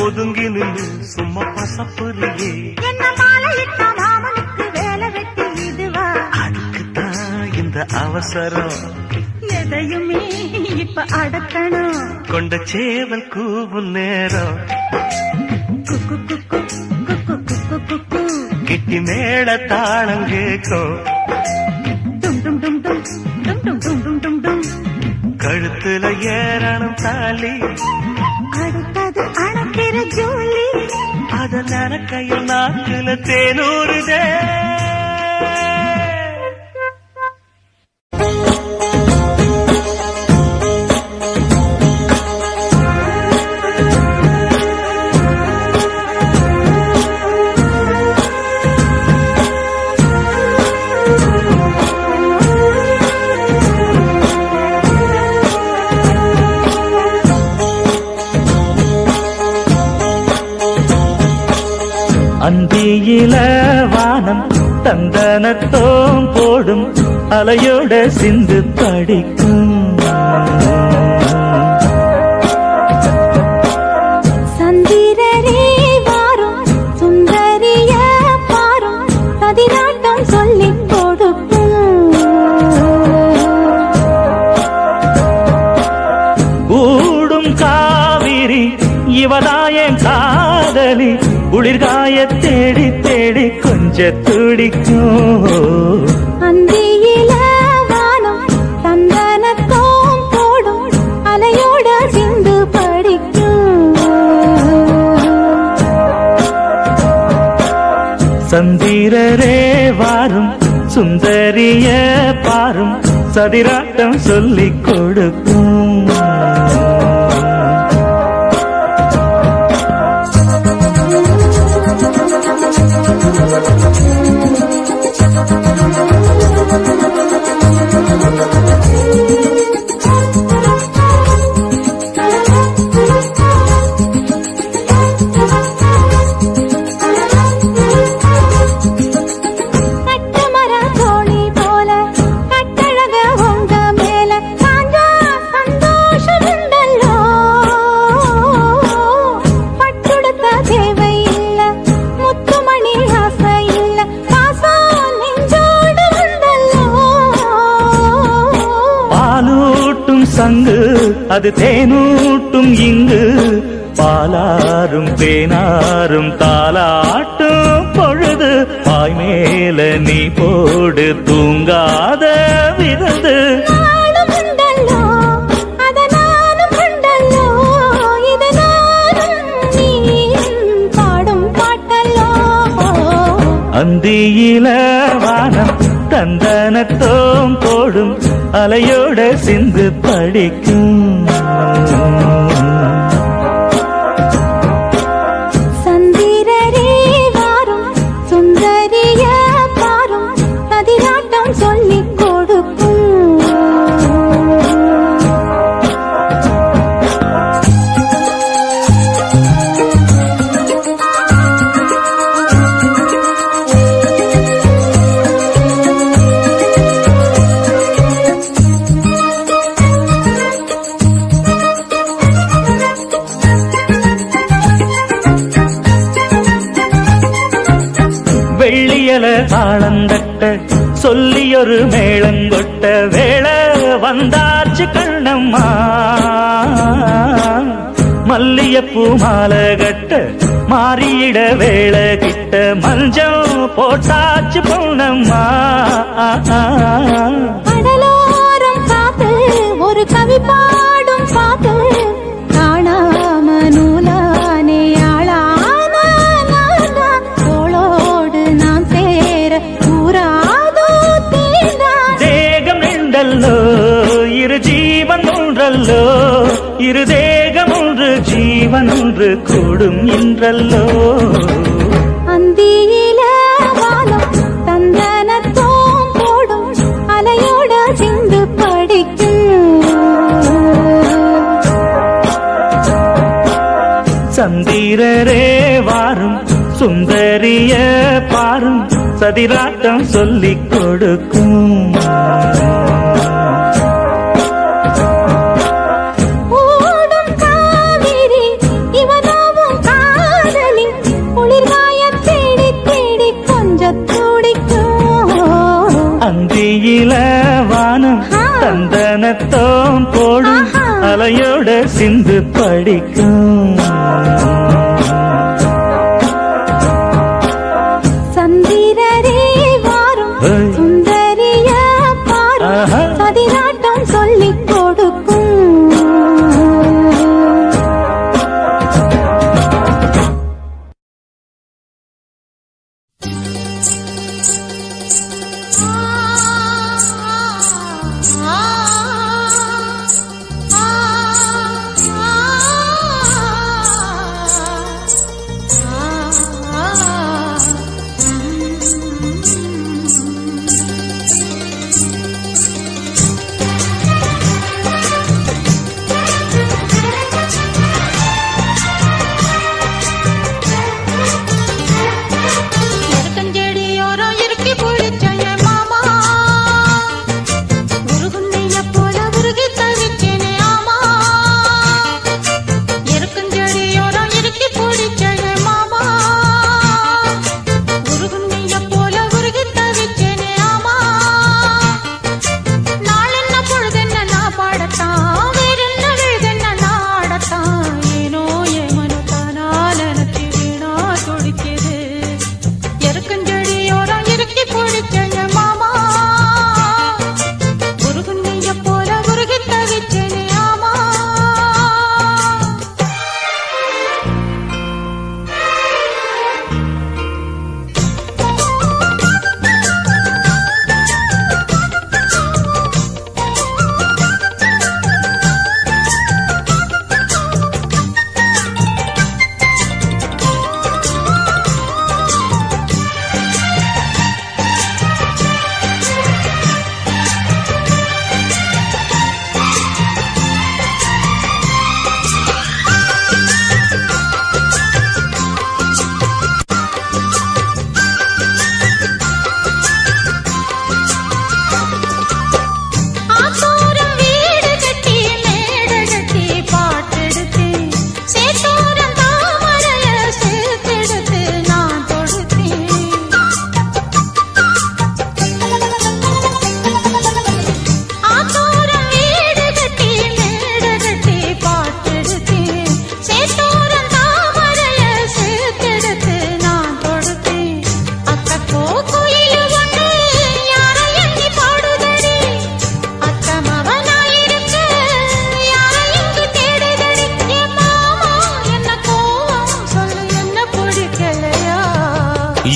ஒதுங்கி நின்று சும்மா பசப்புரியே என்ன மாலையிட்ட மாமனுக்கு வேலை வெட்டி இதுவா அதுக்குத்தான் இந்த அவசரம் எதையுமே இப்ப அடக்கணும் கொண்ட சேவல் கூவும் நேரம் குக்கு குக்கு குக்கு குக்கு குக்கு கிட்டி மேல தாளம் கேட்கும் கழுத்துல ஏறணும் தாலி அடுத்தது அணக்கிற ஜோலி அத நரக்கையில் நாக்குல தேனூறுதே அந்தியில வானம் தந்தனத்தோம் போடும் அலையோட சிந்து படிக்கும் சந்திரரே வாரும் சுந்தரிய பாரும் பதினாட்டம் சொல்லிக் கொடுக்கும் கூடும் காவிரி இவதாயன் காதலி குளிர்காய தேடி தேடி கொஞ்ச துடிக்கும் அந்தியில வானம் தந்தனத்தோம் போடும் அலையோட சிந்து படிக்கும் சந்திரரே வாரும் சுந்தரிய பாரும் சதிராட்டம் சொல்லிக் கொடுக்கும் சங்கு அது தேனூட்டும் இங்கு பாலாரும் தேனாரும் தாலாட்டும் பொழுது பாய் மேல நீ போடு தூங்காத விருந்து அந்தியில வானம் தந்தனத்தோம் போடும் அலையோட சிந்து படிக்கும் சந்திரரே வாரும் சுந்தரிய பாரும் பதினாட்டம் சொல்லிக் கொடுக்கும் வெள்ளியல தாளந்தட்ட சொல்லியொரு மேளங்கொட்ட வேளை வந்தாச்சு கண்ணம்மா மல்லிய மல்லியப்பூ மாலை கட்ட மாறியிட வேளை கிட்ட மஞ்சள் போட்டாச்சு பொன்னம்மா. கடலோரம் காத்து ஒரு கவி பாடும் பாட்டு காணாம நூலானே ஆளான தோளோடு நான் சேர கூறாதோ தீண்டா. தேகம் ரெண்டல்லோ இரு ஜீவன் ஒன்றல்லோ இரு தேகம் ஒன்று ஜீவன் ஒன்று கூடும் என்றல்லோ. அந்தியில வானம் தந்தனத்தோம் போடும் அலையோட சிந்து படிக்கும். சந்திரரே வாரும் சுந்தரிய பாரும் சதிராட்டம் சொல்லிக் கொடுக்கும். ஓடும் காவிரி இவனாவும் காதலி குளிர்காய தேடி தேடி கொஞ்சம் துடிக்கும். அந்தியில வானம் தந்தனத்தோம் போடும் அலையோட சிந்து படிக்கும். சந்திரரே வாரும் சுந்தரிய பாரும் சதிராட்டம் சொல்லிக் கொடுக்கும்.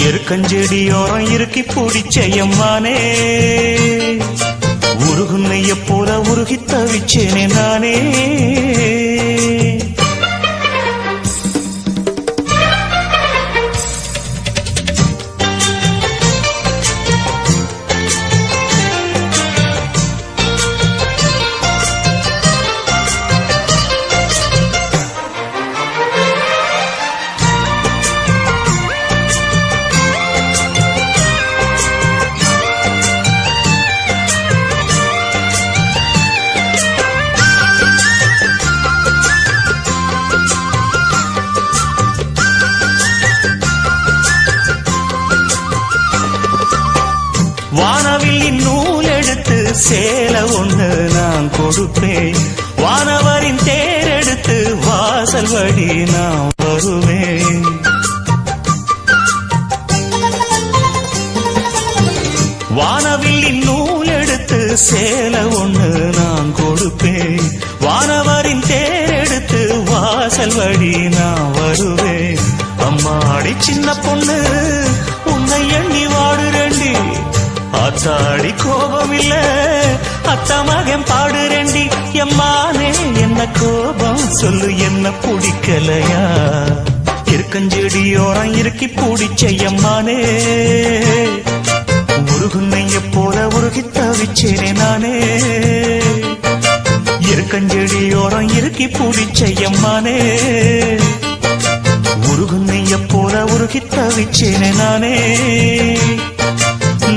எருக்கஞ்செடியோரம் இறுக்கி பிடிச்சையம்மானே உருகுன்னைய போல உருகி தவிச்சேனே நானே. வானவில் நூல் எடுத்து சேல ஒண்ணு நான் கொடுப்பேன், வானவரின் தேரெடுத்து வாச வாசல் வழி நான் வருவேன். வானவில்லின் நூல் எடுத்து சேலை ஒண்ணு நான் கொடுப்பேன். வானவரின் தேர் எடுத்து வாசல் வழி நான் வருவேன். அம்மாடி சின்ன பொண்ணு உன்னை எண்ணி வாடுறேண்டி. ஆத்தாடி கோபம் இல்ல அத்தா மகன் பாடுறேண்டி. எம்மானே என்ன கோபம் சொல்லு என்ன பிடிக்கலையா? இருக்கஞ்செடியோரம் இறுக்கி பிடிச்ச எம்மானே உருகுன்னைய போல உருகி தவிச்சேனே நானே. இருக்கஞ்செடியோரம் இறுக்கி பிடிச்ச எம்மானே உருகுன்னைய போல உருகி தவிச்சேனே நானே.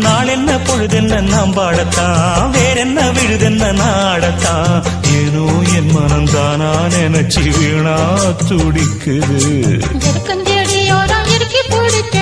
நாளென்ன பொழுதென்ன நாம் பாடத்தான், வேறென்ன விழுதென்ன நாடத்தான். ஏனோ என் மனம் தானா நினைச்சு வீணா துடிக்குது. இருக்கஞ்செடியோரம் இறுக்கி பிடிச்ச